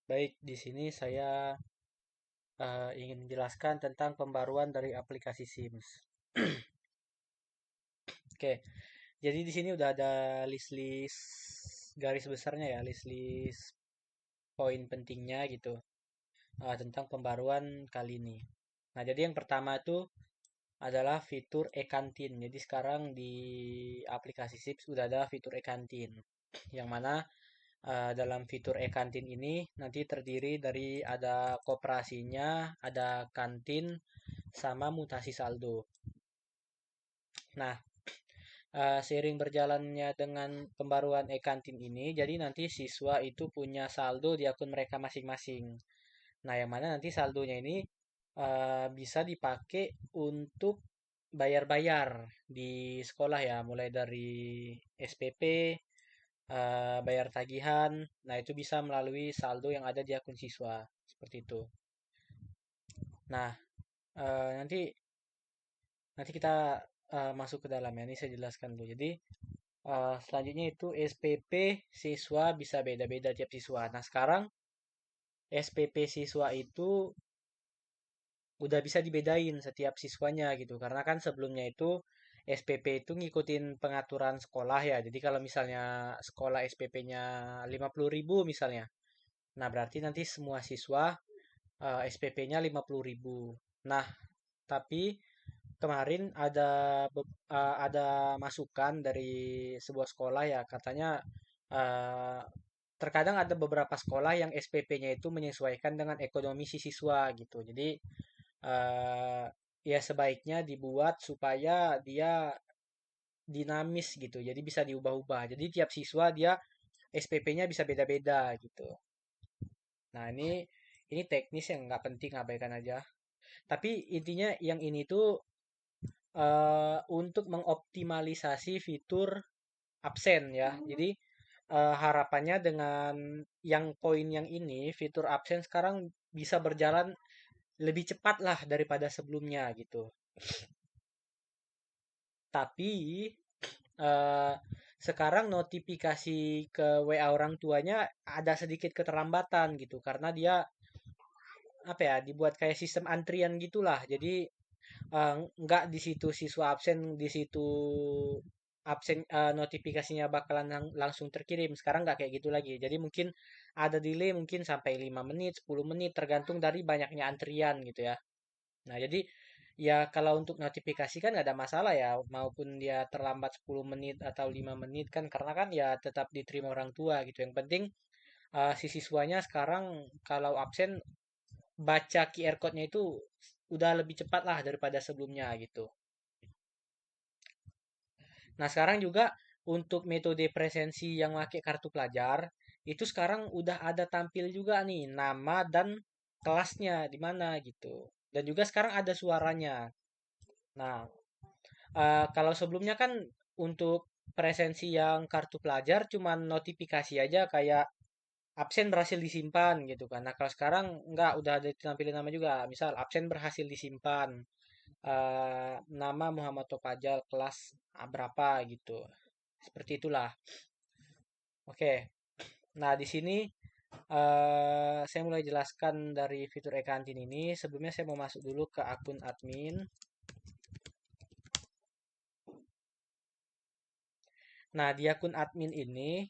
Baik, di sini saya ingin menjelaskan tentang pembaruan dari aplikasi Sims. Oke, jadi di sini udah ada list-list garis besarnya ya, list-list poin pentingnya gitu tentang pembaruan kali ini. Nah, jadi yang pertama itu adalah fitur e-kantin. Jadi sekarang di aplikasi Sims udah ada fitur e-kantin, yang mana dalam fitur e-kantin ini nanti terdiri dari ada koperasinya, ada kantin, sama mutasi saldo. Nah, seiring berjalannya dengan pembaruan e-kantin ini, jadi nanti siswa itu punya saldo di akun mereka masing-masing. Nah, yang mana nanti saldonya ini bisa dipakai untuk bayar-bayar di sekolah ya, mulai dari SPP, bayar tagihan. Nah, itu bisa melalui saldo yang ada di akun siswa, seperti itu. Nah, nanti nanti kita masuk ke dalam ya. Ini saya jelaskan dulu. Jadi, selanjutnya itu SPP siswa bisa beda-beda tiap siswa. Nah, sekarang SPP siswa itu udah bisa dibedain setiap siswanya gitu. Karena kan sebelumnya itu SPP itu ngikutin pengaturan sekolah ya. Jadi kalau misalnya sekolah SPP-nya 50.000 misalnya. Nah, berarti nanti semua siswa SPP-nya 50.000. Nah, tapi kemarin ada masukan dari sebuah sekolah ya, katanya eh, terkadang ada beberapa sekolah yang SPP-nya itu menyesuaikan dengan ekonomi si siswa gitu. Jadi eh, ya sebaiknya dibuat supaya dia dinamis gitu. Jadi bisa diubah-ubah. Jadi tiap siswa dia SPP-nya bisa beda-beda gitu. Nah, ini teknis yang nggak penting, abaikan aja. Tapi intinya yang ini tuh untuk mengoptimalisasi fitur absen ya. Jadi harapannya dengan yang poin yang ini, fitur absen sekarang bisa berjalan lebih cepat lah daripada sebelumnya gitu. Tapi eh, sekarang notifikasi ke WA orang tuanya ada sedikit keterlambatan gitu karena dia apa ya dibuat kayak sistem antrian gitulah. Jadi nggak di situ siswa absen, di situ absen notifikasinya bakalan langsung terkirim. Sekarang nggak kayak gitu lagi. Jadi mungkin ada delay mungkin sampai 5 menit, 10 menit tergantung dari banyaknya antrian gitu ya. Nah, jadi ya kalau untuk notifikasi kan nggak ada masalah ya, maupun dia terlambat 10 menit atau 5 menit kan karena kan ya tetap diterima orang tua gitu. Yang penting si siswanya sekarang kalau absen baca QR code-nya itu udah lebih cepat lah daripada sebelumnya gitu. Nah, sekarang juga untuk metode presensi yang pakai kartu pelajar, itu sekarang udah ada tampil juga nih nama dan kelasnya di mana gitu. Dan juga sekarang ada suaranya. Nah, kalau sebelumnya kan untuk presensi yang kartu pelajar cuman notifikasi aja kayak absen berhasil disimpan gitu kan. Nah, kalau sekarang enggak udah ada tampilin nama juga. Misal absen berhasil disimpan. Nama Muhammad Topajal kelas berapa gitu. Seperti itulah. Oke. Nah, di sini saya mulai jelaskan dari fitur e-kantin ini. Sebelumnya saya mau masuk dulu ke akun admin. Nah, di akun admin ini,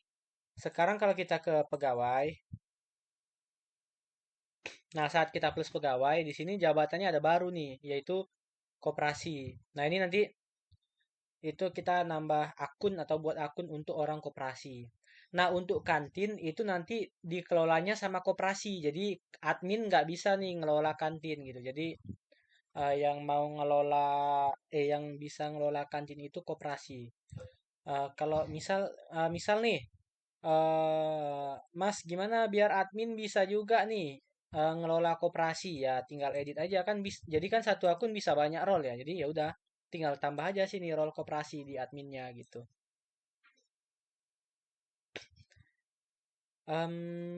sekarang kalau kita ke pegawai, nah saat kita plus pegawai, di sini jabatannya ada baru nih, yaitu koperasi. Nah, ini nanti itu kita nambah akun atau buat akun untuk orang koperasi. Nah, untuk kantin itu nanti dikelolanya sama koperasi. Jadi admin nggak bisa nih ngelola kantin gitu. Jadi yang mau ngelola yang bisa ngelola kantin itu koperasi. Kalau misal nih Mas gimana biar admin bisa juga nih ngelola koperasi ya tinggal edit aja kan jadi kan satu akun bisa banyak role ya. Jadi ya udah tinggal tambah aja sih nih role koperasi di adminnya gitu.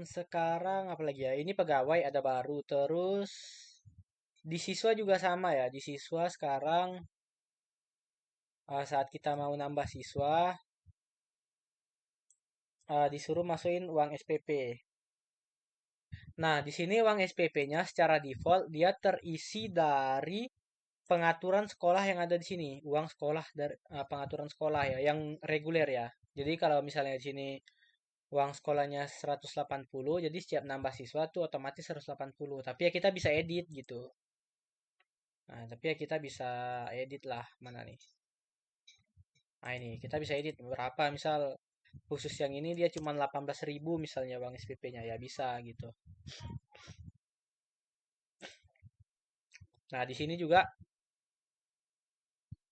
Sekarang apa lagi ya? Ini pegawai ada baru terus di siswa juga sama ya. Di siswa sekarang saat kita mau nambah siswa disuruh masukin uang SPP. Nah, di sini uang SPP-nya secara default dia terisi dari pengaturan sekolah yang ada di sini. Uang sekolah dari pengaturan sekolah ya, yang reguler ya. Jadi kalau misalnya di sini uang sekolahnya 180, jadi setiap nambah siswa tuh otomatis 180. Tapi ya kita bisa edit gitu. Nah, tapi ya kita bisa edit lah mana nih. Nah, ini kita bisa edit berapa misal khusus yang ini dia cuma 18.000 misalnya uang SPP-nya ya bisa gitu. Nah, di sini juga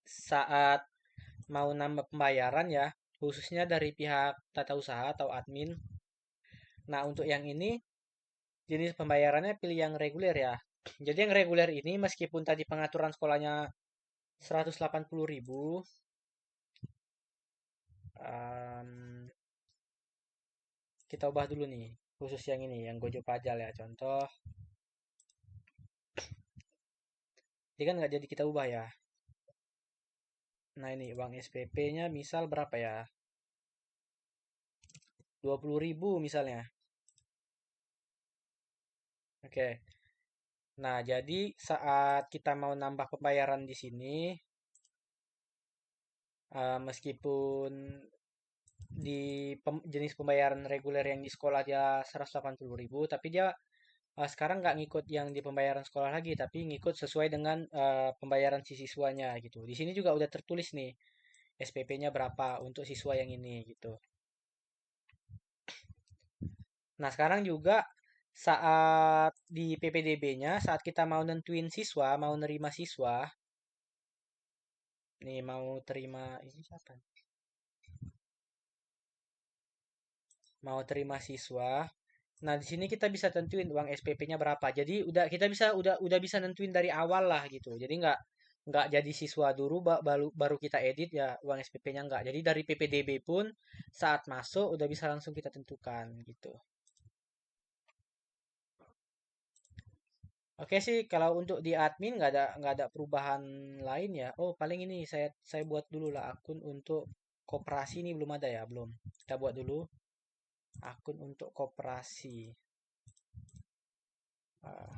saat mau nambah pembayaran ya, khususnya dari pihak tata usaha atau admin. Nah, untuk yang ini jenis pembayarannya pilih yang reguler ya. Jadi yang reguler ini meskipun tadi pengaturan sekolahnya 180.000, kita ubah dulu nih. Khusus yang ini, yang Gojo Pajal ya. Contoh, ini kan nggak jadi kita ubah ya. Nah ini uang SPP-nya misal berapa ya? 20.000 misalnya. Oke. Nah, jadi saat kita mau nambah pembayaran di sini, meskipun di jenis pembayaran reguler yang di sekolah dia 180.000, tapi dia sekarang nggak ngikut yang di pembayaran sekolah lagi, tapi ngikut sesuai dengan pembayaran si siswanya gitu. Di sini juga udah tertulis nih SPP-nya berapa untuk siswa yang ini gitu. Nah, sekarang juga saat di PPDB-nya, saat kita mau nentuin siswa, mau nerima siswa, nih mau terima ini siapa? Mau terima siswa. Nah, di sini kita bisa tentuin uang SPP-nya berapa. Jadi kita udah bisa nentuin dari awal lah gitu. Jadi nggak jadi siswa dulu baru kita edit ya uang SPP-nya nggak. Jadi dari PPDB pun saat masuk udah bisa langsung kita tentukan gitu. Oke sih, kalau untuk di admin nggak ada perubahan lain ya. Oh, paling ini saya buat dulu lah akun untuk koperasi ini belum ada ya, belum. Kita buat dulu akun untuk koperasi. Ah,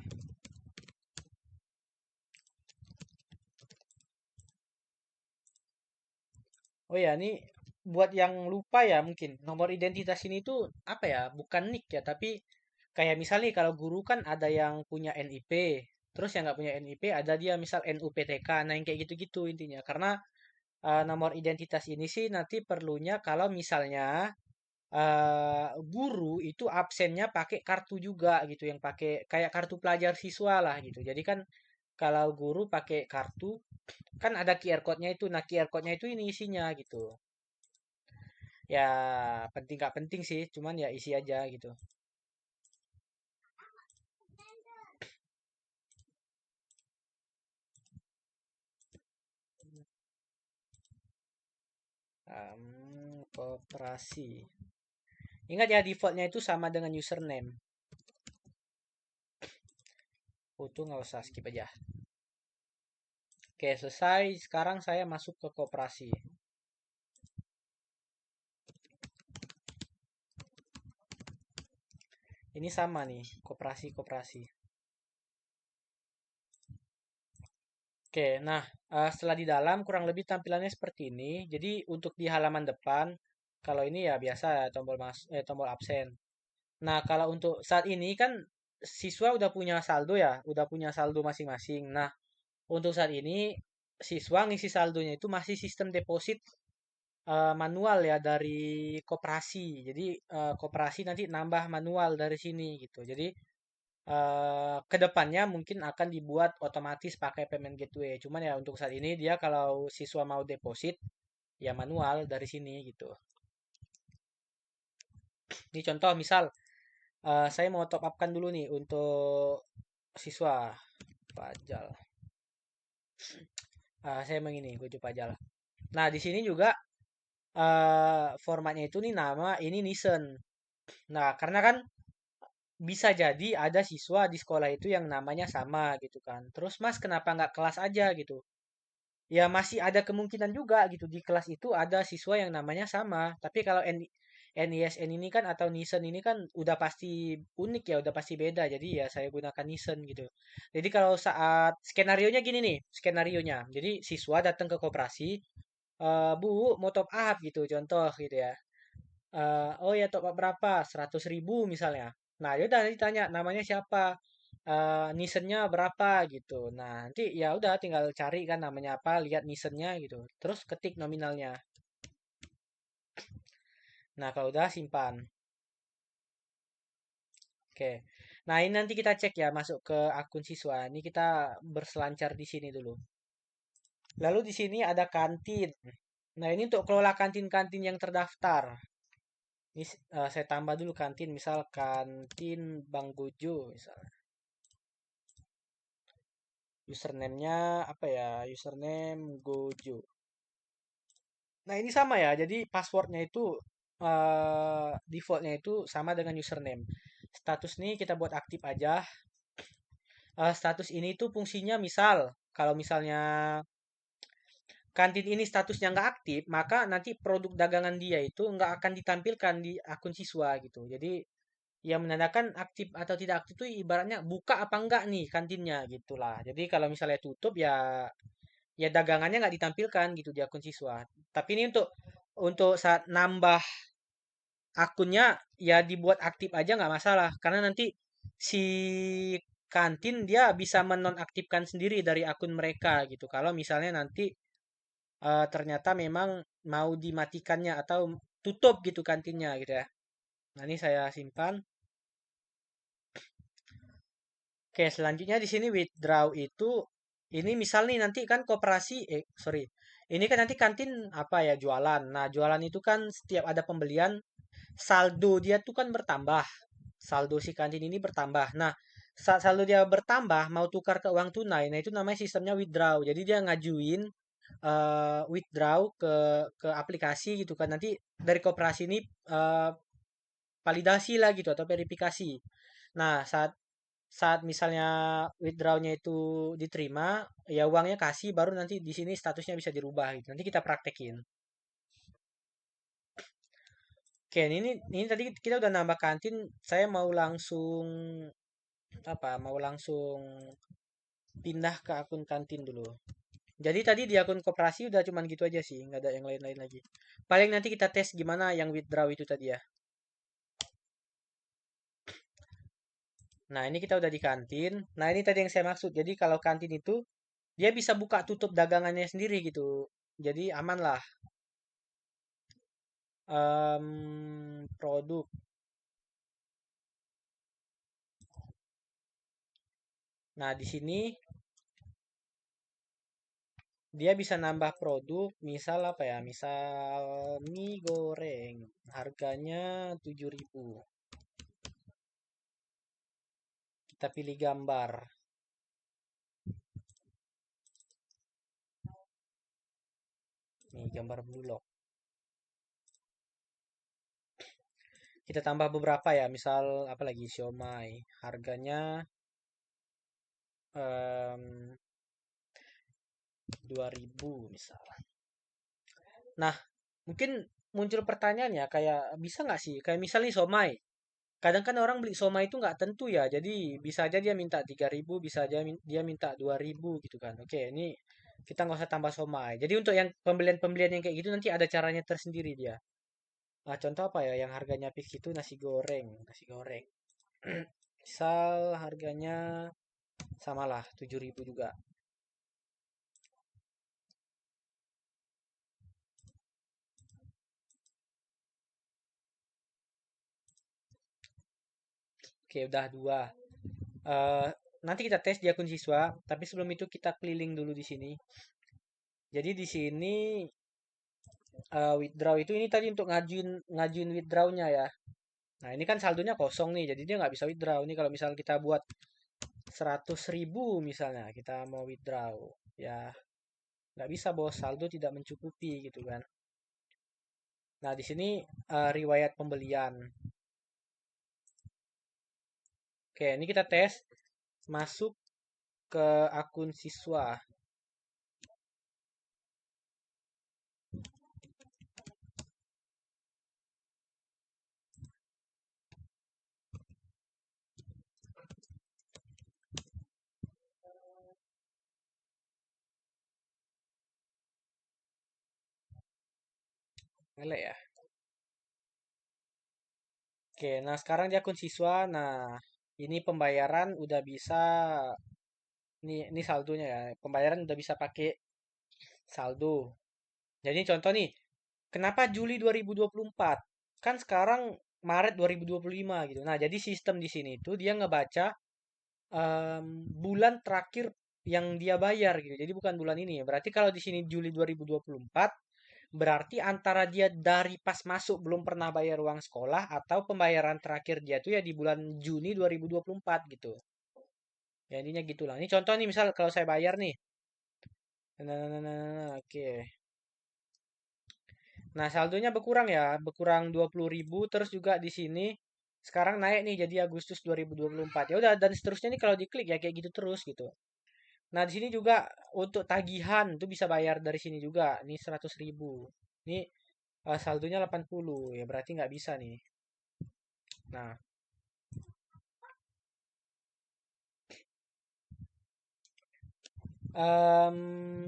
oh ya, ini buat yang lupa ya mungkin nomor identitas ini tuh apa ya? Bukan nick ya, tapi kayak misalnya kalau guru kan ada yang punya NIP, terus yang nggak punya NIP ada dia misal NUPTK, nah yang kayak gitu-gitu intinya. Karena nomor identitas ini sih nanti perlunya kalau misalnya guru itu absennya pakai kartu juga gitu, yang pakai kayak kartu pelajar siswa lah gitu. Jadi kan kalau guru pakai kartu kan ada QR code-nya itu. Nah, QR code-nya itu ini isinya gitu. Ya penting nggak penting sih, cuman ya isi aja gitu. Koperasi. Ingat ya defaultnya itu sama dengan username. Itu nggak usah skip aja. Oke selesai. Sekarang saya masuk ke koperasi. Ini sama nih koperasi. Oke, nah setelah di dalam kurang lebih tampilannya seperti ini. Jadi untuk di halaman depan, kalau ini ya biasa ya, tombol absen. Nah kalau untuk saat ini kan siswa udah punya saldo ya, udah punya saldo masing-masing. Nah untuk saat ini siswa ngisi saldonya itu masih sistem deposit manual ya dari koperasi. Jadi koperasi nanti nambah manual dari sini gitu. Jadi kedepannya mungkin akan dibuat otomatis pakai payment gateway. Cuman ya untuk saat ini dia kalau siswa mau deposit ya manual dari sini gitu. Ini contoh misal saya mau top upkan dulu nih untuk siswa pajal. Saya mengini wajib pajal. Nah di sini juga formatnya itu nih nama ini Nisen. Nah karena kan bisa jadi ada siswa di sekolah itu yang namanya sama gitu kan. Terus Mas kenapa nggak kelas aja gitu? Ya masih ada kemungkinan juga gitu di kelas itu ada siswa yang namanya sama. Tapi kalau NISN ini kan atau Nisen ini kan udah pasti unik ya, udah pasti beda. Jadi ya saya gunakan Nisen gitu. Jadi kalau saat skenarionya gini nih, skenarionya. Jadi siswa datang ke koperasi, Bu, mau top up gitu, contoh gitu ya. Oh ya top up berapa? 100.000 misalnya. Nah, ya udah nanti tanya namanya siapa, Nisennya berapa gitu. Nah, nanti ya udah tinggal cari kan namanya apa, lihat Nisennya gitu. Terus ketik nominalnya. Nah, kalau udah simpan. Oke. Nah, ini nanti kita cek ya masuk ke akun siswa. Ini kita berselancar di sini dulu. Lalu di sini ada kantin. Nah, ini untuk kelola kantin-kantin yang terdaftar. Ini saya tambah dulu kantin, misal kantin Bang Gojo, misal. Username-nya apa ya? Username Gojo. Nah, ini sama ya. Jadi passwordnya itu defaultnya itu sama dengan username. Status nih kita buat aktif aja. Status ini tuh fungsinya misal kalau misalnya kantin ini statusnya nggak aktif, maka nanti produk dagangan dia itu nggak akan ditampilkan di akun siswa gitu. Jadi yang menandakan aktif atau tidak aktif itu ibaratnya buka apa enggak nih kantinnya gitulah. Jadi kalau misalnya tutup ya dagangannya nggak ditampilkan gitu di akun siswa. Tapi ini untuk saat nambah akunnya ya dibuat aktif aja nggak masalah karena nanti si kantin dia bisa menonaktifkan sendiri dari akun mereka gitu. Kalau misalnya nanti ternyata memang mau dimatikannya atau tutup gitu kantinnya gitu ya. Nah, ini saya simpan. Oke, selanjutnya di sini withdraw itu ini misal nih nanti kan koperasi sorry. Ini kan nanti kantin apa ya jualan. Nah, jualan itu kan setiap ada pembelian saldo dia tuh kan bertambah. Saldo si kantin ini bertambah. Nah, saat saldo dia bertambah mau tukar ke uang tunai. Nah, itu namanya sistemnya withdraw. Jadi dia ngajuin withdraw ke aplikasi gitu kan. Nanti dari koperasi ini validasi lah gitu atau verifikasi. Nah, saat saat misalnya withdrawnya itu diterima, ya uangnya kasih, baru nanti di sini statusnya bisa dirubah gitu. Nanti kita praktekin. Oke, ini tadi kita udah nambah kantin. Saya mau langsung apa? Mau langsung pindah ke akun kantin dulu. Jadi tadi di akun koperasi udah cuman gitu aja sih, nggak ada yang lain-lain lagi. Paling nanti kita tes gimana yang withdraw itu tadi ya. Nah, ini kita udah di kantin. Nah, ini tadi yang saya maksud. Jadi kalau kantin itu dia bisa buka tutup dagangannya sendiri gitu. Jadi aman lah. Produk. Nah, di sini dia bisa nambah produk, misal apa ya? Misal mie goreng, harganya 7.000. Kita pilih gambar. Nih, gambar bulog. Kita tambah beberapa ya, misal apa lagi? Siomay. Harganya em, 2.000 misal. Nah, mungkin muncul pertanyaan ya, kayak bisa nggak sih? Kayak misalnya somai. Kadang kan orang beli somai itu nggak tentu ya. Jadi bisa aja dia minta 3.000, bisa aja dia minta 2.000 gitu kan. Oke, ini kita nggak usah tambah somai. Jadi untuk yang pembelian-pembelian yang kayak gitu nanti ada caranya tersendiri dia. Nah, contoh apa ya yang harganya fix itu nasi goreng, nasi goreng. Misal harganya samalah 7.000 juga. Oke, udah dua. Eh, Nanti kita tes di akun siswa, tapi sebelum itu kita keliling dulu di sini. Jadi di sini withdraw itu ini tadi untuk ngajuin ngajuin withdrawnya ya. Nah, ini kan saldonya kosong nih, jadi dia nggak bisa withdraw. Ini kalau misal kita buat 100.000 misalnya, kita mau withdraw. Ya, nggak bisa bos, saldo tidak mencukupi gitu kan. Nah, di sini riwayat pembelian. Oke, ini kita tes masuk ke akun siswa. Ngelek ya. Oke, nah sekarang di akun siswa. Nah, ini pembayaran udah bisa. Ini saldonya ya. Pembayaran udah bisa pakai saldo. Jadi contoh nih, kenapa Juli 2024? Kan sekarang Maret 2025 gitu. Nah, jadi sistem di sini itu dia ngebaca bulan terakhir yang dia bayar gitu. Jadi bukan bulan ini ya. Berarti kalau di sini Juli 2024, berarti antara dia dari pas masuk belum pernah bayar uang sekolah atau pembayaran terakhir dia tuh ya di bulan Juni 2024 gitu. Ya intinya gitulah. Ini contoh nih misal kalau saya bayar nih. Oke. Nah, saldonya berkurang ya, berkurang 20.000 terus juga di sini sekarang naik nih jadi Agustus 2024. Ya udah dan seterusnya nih kalau diklik ya kayak gitu terus gitu. Nah, di sini juga untuk tagihan itu bisa bayar dari sini juga. Ini 100.000. Ini saldonya 80 ya berarti nggak bisa nih. Nah,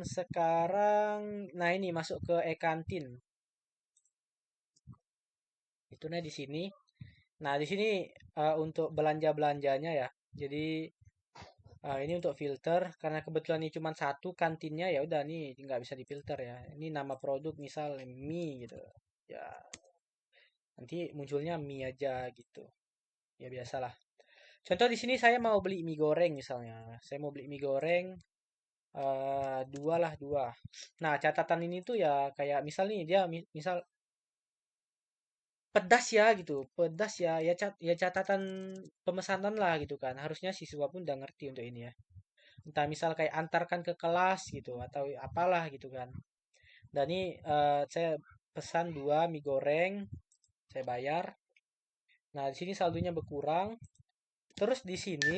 sekarang nah ini masuk ke e-kantin. Itu nih di sini. Nah, di sini untuk belanja-belanjanya ya. Jadi ini untuk filter karena kebetulan ini cuma satu kantinnya ya udah nih nggak bisa difilter ya. Ini nama produk misal mie gitu. Ya, nanti munculnya mie aja gitu. Ya biasalah. Contoh di sini saya mau beli mie goreng misalnya. Saya mau beli mie goreng dua lah dua. Nah, catatan ini tuh ya kayak misal nih dia misal pedas ya gitu. Pedas ya ya catatan pemesanan lah gitu kan. Harusnya siswa pun udah ngerti untuk ini ya. Entah misal kayak antarkan ke kelas gitu atau apalah gitu kan. Dan ini saya pesan dua mie goreng, saya bayar. Nah, di sini saldonya berkurang. Terus di sini,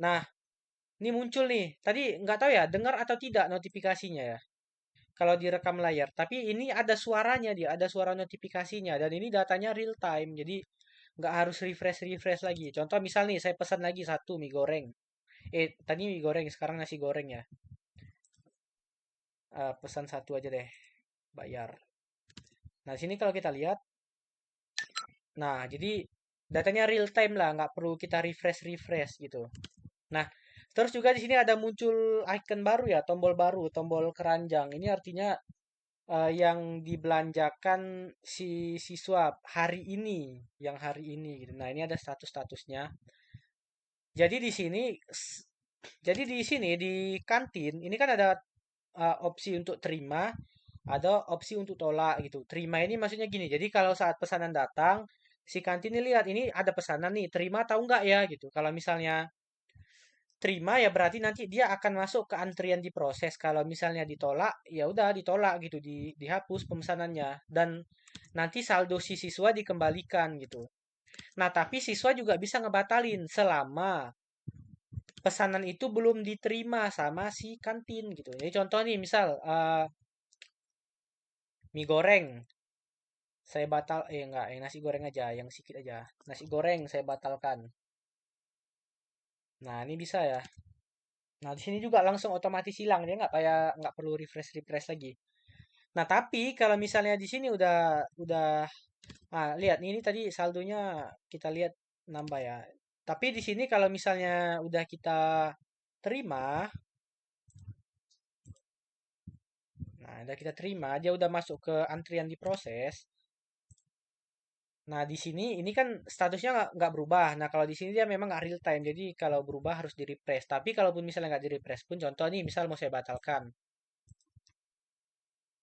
nah ini muncul nih. Tadi nggak tahu ya, dengar atau tidak notifikasinya ya. Kalau direkam layar. Tapi ini ada suaranya dia, ada suara notifikasinya. Dan ini datanya real time. Jadi nggak harus refresh-refresh lagi. Contoh misal nih, saya pesan lagi satu mie goreng. Tadi mie goreng, sekarang nasi goreng ya. Pesan satu aja deh, bayar. Nah, sini kalau kita lihat, nah jadi datanya real time lah, nggak perlu kita refresh-refresh gitu. Nah, terus juga di sini ada muncul icon baru ya, tombol baru, tombol keranjang. Ini artinya yang dibelanjakan si siswa hari ini, yang hari ini gitu. Nah, ini ada status-statusnya. Jadi di sini, jadi di sini di kantin ini kan ada opsi untuk terima, ada opsi untuk tolak gitu. Terima ini maksudnya gini. Jadi kalau saat pesanan datang, si kantin ini lihat ini ada pesanan nih, terima tahu nggak ya gitu. Kalau misalnya terima ya berarti nanti dia akan masuk ke antrian diproses. Kalau misalnya ditolak, ya udah ditolak gitu, dihapus pemesanannya dan nanti saldo si siswa dikembalikan gitu. Nah, tapi siswa juga bisa ngebatalin selama pesanan itu belum diterima sama si kantin gitu. Jadi contoh nih, misal mie goreng saya batal enggak, yang nasi goreng aja, yang sedikit aja. Nasi goreng saya batalkan. Nah, ini bisa ya. Nah, di sini juga langsung otomatis hilang dia nggak perlu refresh refresh lagi. Nah, tapi kalau misalnya di sini udah lihat ini tadi saldonya kita lihat nambah ya. Tapi di sini kalau misalnya udah kita terima, nah udah kita terima, dia udah masuk ke antrian diproses. Nah, di sini ini kan statusnya nggak berubah. Nah, kalau di sini dia memang nggak real time. Jadi kalau berubah harus di refresh. Tapi kalaupun misalnya nggak di refresh pun, contoh nih, misal mau saya batalkan.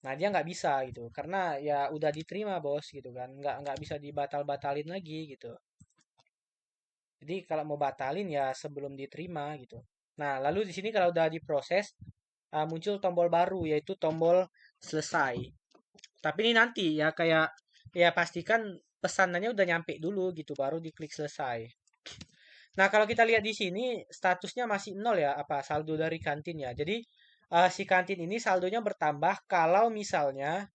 Nah, dia nggak bisa gitu. Karena ya udah diterima bos gitu kan. Nggak bisa dibatal-batalin lagi gitu. Jadi kalau mau batalin ya sebelum diterima gitu. Nah, lalu di sini kalau udah diproses, muncul tombol baru yaitu tombol selesai. Tapi ini nanti ya kayak ya pastikan pesanannya udah nyampe dulu gitu baru diklik selesai. Nah, kalau kita lihat di sini statusnya masih nol ya apa saldo dari kantin ya. Jadi si kantin ini saldonya bertambah kalau misalnya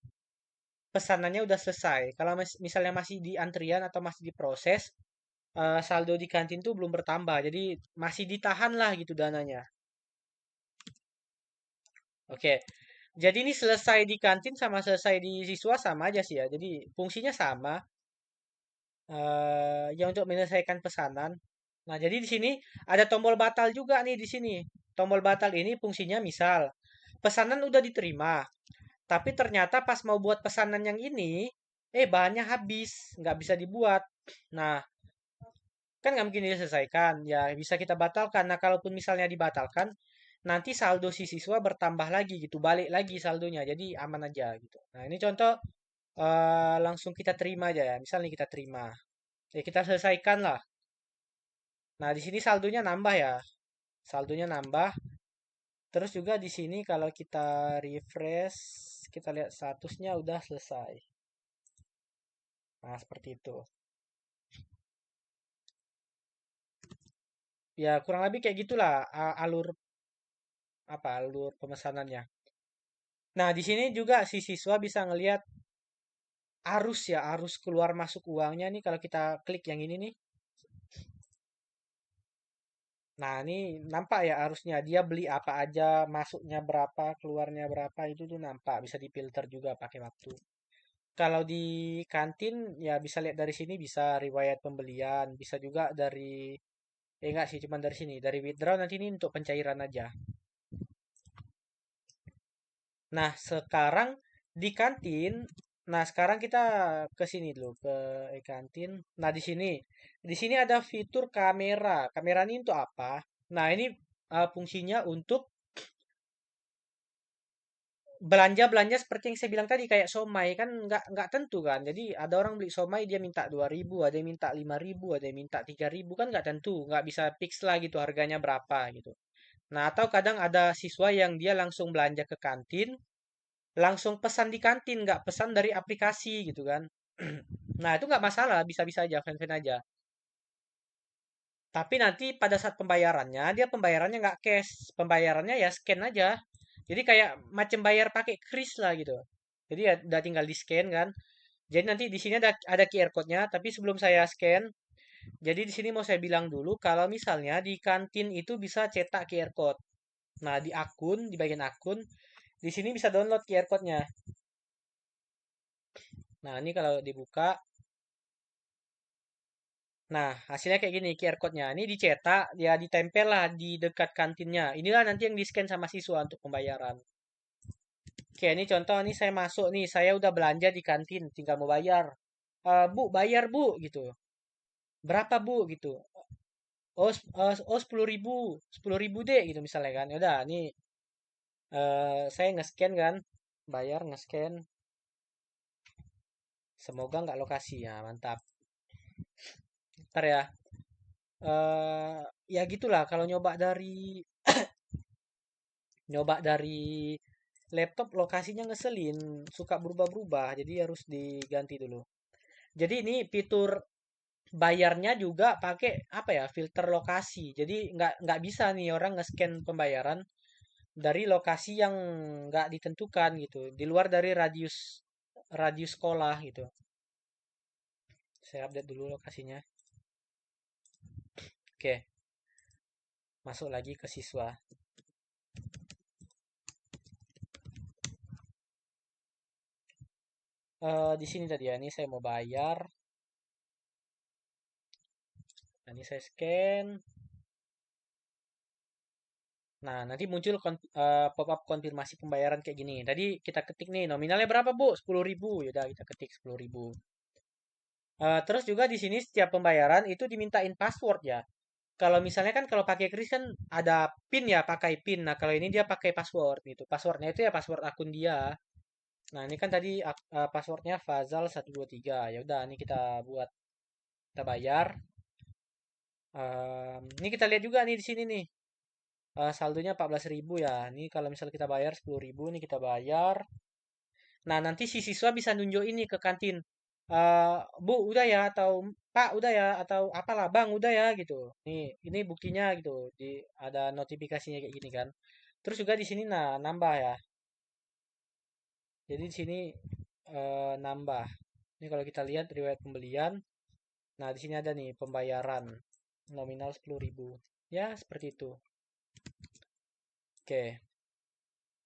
pesanannya udah selesai. Kalau misalnya masih di antrian atau masih diproses, saldo di kantin tuh belum bertambah. Jadi masih ditahan lah gitu dananya. Oke. Jadi ini selesai di kantin sama selesai di siswa sama aja sih ya. Jadi fungsinya sama. Ya untuk menyelesaikan pesanan. Nah, jadi di sini ada tombol batal juga nih di sini. Tombol batal ini fungsinya misal pesanan udah diterima, tapi ternyata pas mau buat pesanan yang ini, bahannya habis, nggak bisa dibuat. Nah, kan nggak mungkin diselesaikan. Ya bisa kita batalkan. Nah, kalaupun misalnya dibatalkan, nanti saldo si siswa bertambah lagi gitu, balik lagi saldonya. Jadi aman aja gitu. Nah, ini contoh langsung kita terima aja ya. Misalnya kita terima. Ya kita selesaikan lah. Nah, di sini saldonya nambah ya. Saldonya nambah. Terus juga di sini kalau kita refresh, kita lihat statusnya udah selesai. Nah, seperti itu. Ya, kurang lebih kayak gitulah alur alur pemesanannya. Nah, di sini juga si siswa bisa ngelihat arus ya, arus keluar masuk uangnya nih kalau kita klik yang ini nih. Nah, ini nampak ya arusnya. Dia beli apa aja, masuknya berapa, keluarnya berapa, itu tuh nampak. Bisa difilter juga pakai waktu. Kalau di kantin ya bisa lihat dari sini bisa riwayat pembelian, bisa juga dari enggak sih cuma dari sini, dari withdraw nanti ini untuk pencairan aja. Nah, sekarang di kantin, nah sekarang kita ke sini dulu ke kantin. Nah, di sini ada fitur kamera. Kamera ini untuk apa? Nah, ini fungsinya untuk belanja-belanja seperti yang saya bilang tadi kayak somai kan nggak tentu kan. Jadi ada orang beli somai dia minta 2.000, ada yang minta 5.000, ada yang minta 3.000 kan nggak tentu, nggak bisa fix lah gitu harganya berapa gitu. Nah, atau kadang ada siswa yang dia langsung belanja ke kantin, langsung pesan di kantin, nggak pesan dari aplikasi gitu kan. Nah, itu nggak masalah, bisa-bisa aja, fan-fan aja. Tapi nanti pada saat pembayarannya, dia pembayarannya nggak cash, pembayarannya ya scan aja. Jadi kayak macam bayar pakai kris lah gitu. Jadi ya udah tinggal di scan kan. Jadi nanti di sini ada QR code-nya, tapi sebelum saya scan, jadi di sini mau saya bilang dulu kalau misalnya di kantin itu bisa cetak QR code. Nah, di akun, di bagian akun, di sini bisa download QR code-nya. Nah, ini kalau dibuka, nah hasilnya kayak gini QR code-nya. Ini dicetak, ya ditempel lah di dekat kantinnya. Inilah nanti yang di-scan sama siswa untuk pembayaran. Oke, ini contoh nih saya masuk nih, saya udah belanja di kantin, tinggal mau bayar. Bu, bayar bu, gitu. Berapa bu, gitu. Oh 10.000, 10.000 deh, gitu misalnya kan. Ya udah, nih saya nge-scan kan, bayar nge-scan. Semoga nggak lokasi ya, mantap. Ntar ya. Ya gitulah kalau nyoba dari laptop lokasinya ngeselin, suka berubah-berubah, jadi harus diganti dulu. Jadi ini fitur bayarnya juga pakai apa ya filter lokasi. Jadi nggak bisa nih orang nge-scan pembayaran dari lokasi yang nggak ditentukan gitu, di luar dari radius radius sekolah gitu. Saya update dulu lokasinya. Oke, masuk lagi ke siswa. Di sini tadi ya, ini saya mau bayar. Nah, ini saya scan. Nah, nanti muncul pop-up konfirmasi pembayaran kayak gini. Tadi kita ketik nih, nominalnya berapa, Bu? 10.000. Yaudah, kita ketik 10.000. Terus juga di sini setiap pembayaran itu dimintain password ya. Kalau misalnya kan kalau pakai kris kan ada PIN ya, pakai PIN. Nah, kalau ini dia pakai password gitu. Passwordnya itu ya password akun dia. Nah, ini kan tadi passwordnya Fazal123. Ya udah, ini kita buat, kita bayar. Ini kita lihat juga nih di sini nih. Saldonya 14.000 ya. Ini kalau misal kita bayar 10.000 nih kita bayar. Nah, nanti si siswa bisa nunjuk ini ke kantin. Bu, udah ya atau Pak, udah ya atau apalah, Bang, udah ya gitu. Ini buktinya gitu. Ada notifikasinya kayak gini kan. Terus juga di sini nah nambah ya. Jadi di sini nambah. Ini kalau kita lihat riwayat pembelian, nah di sini ada nih pembayaran nominal 10.000. Ya, seperti itu. Oke.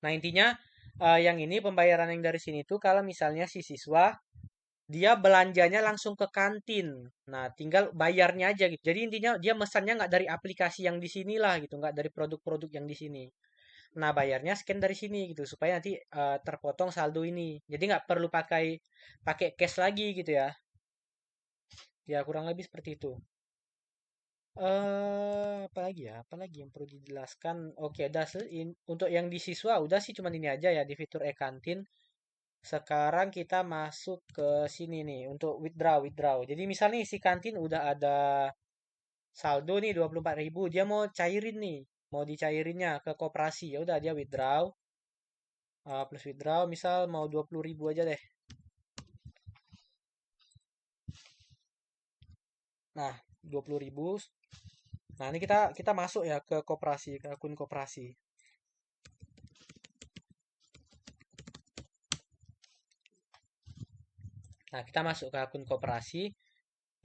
Nah, intinya Yang ini pembayaran yang dari sini tuh kalau misalnya si siswa dia belanjanya langsung ke kantin. Nah, tinggal bayarnya aja gitu. Jadi intinya dia mesannya nggak dari aplikasi yang di sini lah gitu, nggak dari produk-produk yang di sini. Nah, bayarnya scan dari sini gitu supaya nanti terpotong saldo ini. Jadi nggak perlu pakai pakai cash lagi gitu ya. Ya kurang lebih seperti itu. Apalagi ya? Apalagi yang perlu dijelaskan? Oke, untuk yang di siswa udah sih cuman ini aja ya di fitur e-kantin. Sekarang kita masuk ke sini nih untuk withdraw. Jadi misalnya si kantin udah ada saldo nih 24.000, dia mau cairin nih, mau dicairinnya ke koperasi. Ya udah dia withdraw, plus withdraw misal mau 20.000 aja deh. Nah, 20.000. Nah, ini kita kita masuk ya ke koperasi, ke akun koperasi. Nah, kita masuk ke akun koperasi.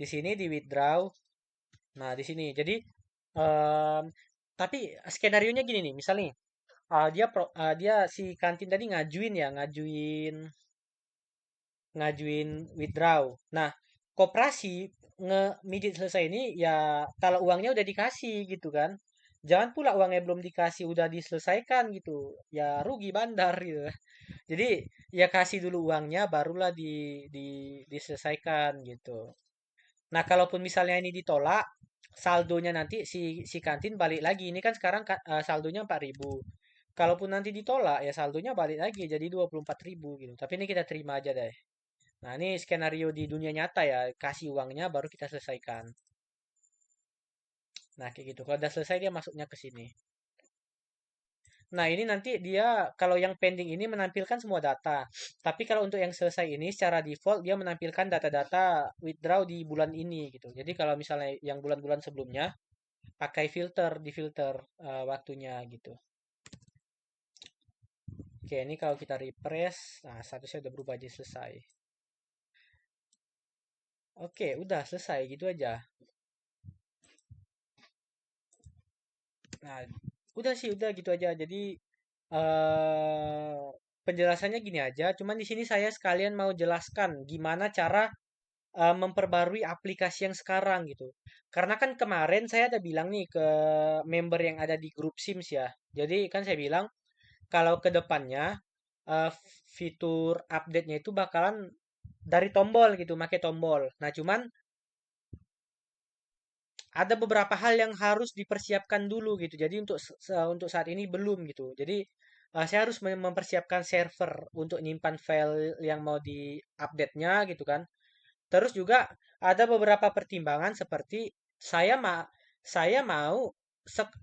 Di sini di withdraw. Nah, di sini. Jadi em, tapi skenario-nya gini nih, misalnya dia si kantin tadi ngajuin ya, ngajuin ngajuin withdraw. Nah, koperasi midit selesai ini ya kalau uangnya udah dikasih gitu kan. Jangan pula uangnya belum dikasih udah diselesaikan gitu. Ya rugi bandar gitu. Jadi ya kasih dulu uangnya barulah diselesaikan gitu. Nah, kalaupun misalnya ini ditolak, saldonya nanti si kantin balik lagi. Ini kan sekarang saldonya 4.000. Kalaupun nanti ditolak, ya saldonya balik lagi jadi 24.000 gitu. Tapi ini kita terima aja deh. Nah, ini skenario di dunia nyata ya. Kasih uangnya baru kita selesaikan. Nah, kayak gitu. Kalau udah selesai dia masuknya ke sini. Nah, ini nanti dia kalau yang pending ini menampilkan semua data. Tapi kalau untuk yang selesai ini secara default dia menampilkan data-data withdraw di bulan ini gitu. Jadi kalau misalnya yang bulan-bulan sebelumnya pakai filter, di filter waktunya gitu. Oke, ini kalau kita refresh, nah statusnya udah berubah jadi selesai. Oke, udah selesai gitu aja. Nah, udah sih, udah gitu aja. Jadi eh penjelasannya gini aja. Cuman di sini saya sekalian mau jelaskan gimana cara memperbarui aplikasi yang sekarang gitu. Karena kan kemarin saya ada bilang nih ke member yang ada di grup Sims ya. Jadi kan saya bilang kalau ke depannya eh, fitur update-nya itu bakalan dari tombol gitu, pakai tombol. Nah, cuman ada beberapa hal yang harus dipersiapkan dulu gitu. Jadi untuk saat ini belum gitu. Jadi saya harus mempersiapkan server untuk nyimpan file yang mau di-update-nya gitu kan. Terus juga ada beberapa pertimbangan seperti saya saya mau sek-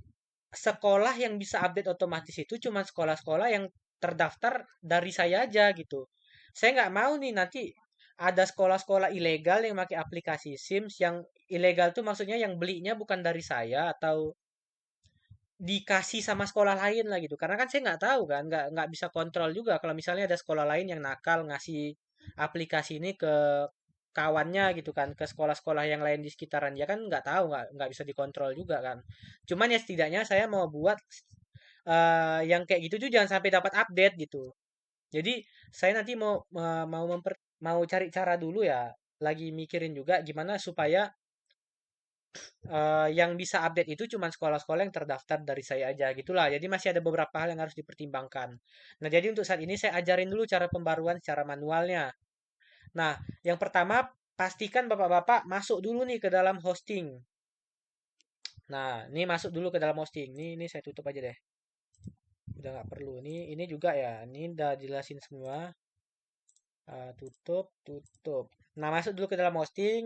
sekolah yang bisa update otomatis itu cuma sekolah-sekolah yang terdaftar dari saya aja gitu. Saya nggak mau nih nanti ada sekolah-sekolah ilegal yang pakai aplikasi Sims yang ilegal tuh maksudnya yang belinya bukan dari saya atau dikasih sama sekolah lain lah gitu. Karena kan saya nggak tahu kan, nggak bisa kontrol juga kalau misalnya ada sekolah lain yang nakal ngasih aplikasi ini ke kawannya gitu kan, ke sekolah-sekolah yang lain di sekitaran dia kan nggak tahu, nggak bisa dikontrol juga kan. Cuman ya setidaknya saya mau buat yang kayak gitu tuh jangan sampai dapat update gitu. Jadi saya nanti mau cari cara dulu ya. Lagi mikirin juga gimana supaya yang bisa update itu cuma sekolah-sekolah yang terdaftar dari saya aja gitulah. Jadi masih ada beberapa hal yang harus dipertimbangkan. Nah, jadi untuk saat ini saya ajarin dulu cara pembaruan secara manualnya. Nah, yang pertama pastikan bapak-bapak masuk dulu nih ke dalam hosting. Nah, ini masuk dulu ke dalam hosting. Ini saya tutup aja deh. Udah nggak perlu. Ini juga ya. Ini udah jelasin semua. Tutup, tutup. Nah, masuk dulu ke dalam hosting.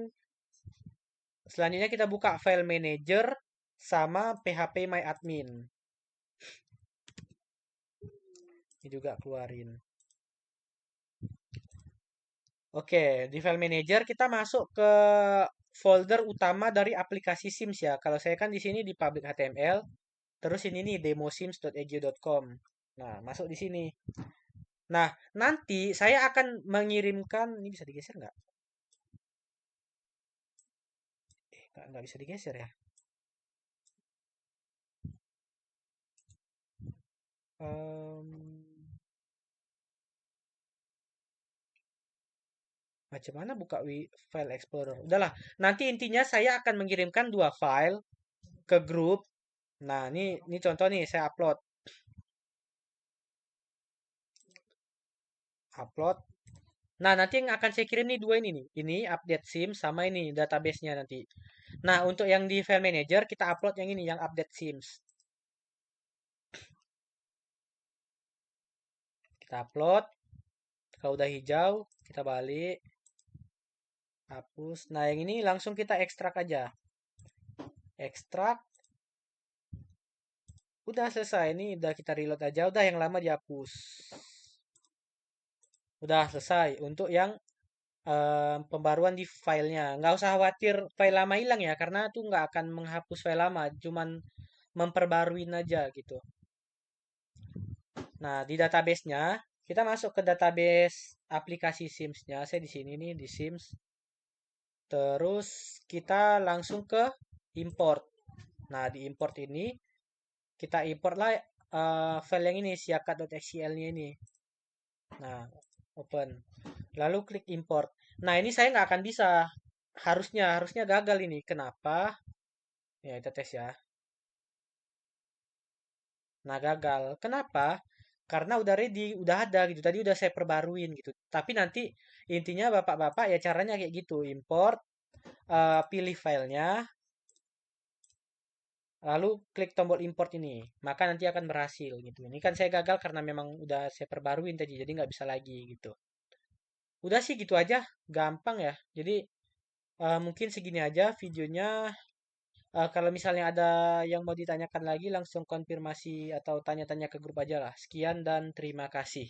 Selanjutnya kita buka file manager sama php admin. Ini juga keluarin. Oke, di file manager kita masuk ke folder utama dari aplikasi Sims ya. Kalau saya kan di sini di public HTML, terus ini nih demosims.edu.com. Nah, masuk di sini. Nah, nanti saya akan mengirimkan, ini bisa digeser nggak? Nggak bisa digeser ya. Em, Macam mana buka file Explorer? Udahlah, nanti intinya saya akan mengirimkan dua file ke grup. Nah, ini contoh nih, saya upload. Upload. Nah, nanti yang akan saya kirim nih dua ini nih. Ini update SIM sama ini database-nya nanti. Nah, untuk yang di file manager kita upload yang ini, yang update SIMs. Kita upload. Kalau udah hijau, kita balik. Hapus. Nah, yang ini langsung kita ekstrak aja. Ekstrak. Udah selesai. Ini udah kita reload aja. Udah yang lama dihapus. Udah selesai. Untuk yang pembaruan di filenya. Nggak usah khawatir file lama hilang ya, karena tuh nggak akan menghapus file lama, cuman memperbaruin aja gitu. Nah, di database-nya, kita masuk ke database aplikasi SIMS-nya. Saya di sini nih, di SIMS. Terus kita langsung ke import. Nah, di import ini, kita import lah file yang ini, siakat.xcl-nya ini. Nah, open. Lalu klik import. Nah, ini saya nggak akan bisa. Harusnya gagal ini. Kenapa? Ya, kita tes ya. Nah, gagal. Kenapa? Karena udah ready, udah ada gitu. Tadi udah saya perbaruin gitu. Tapi nanti intinya bapak-bapak ya caranya kayak gitu. Import, pilih filenya, lalu klik tombol import ini. Maka nanti akan berhasil gitu. Ini kan saya gagal karena memang udah saya perbaruin tadi. Jadi nggak bisa lagi gitu. Udah sih gitu aja. Gampang ya. Jadi mungkin segini aja videonya. Kalau misalnya ada yang mau ditanyakan lagi, langsung konfirmasi atau tanya-tanya ke grup aja lah. Sekian dan terima kasih.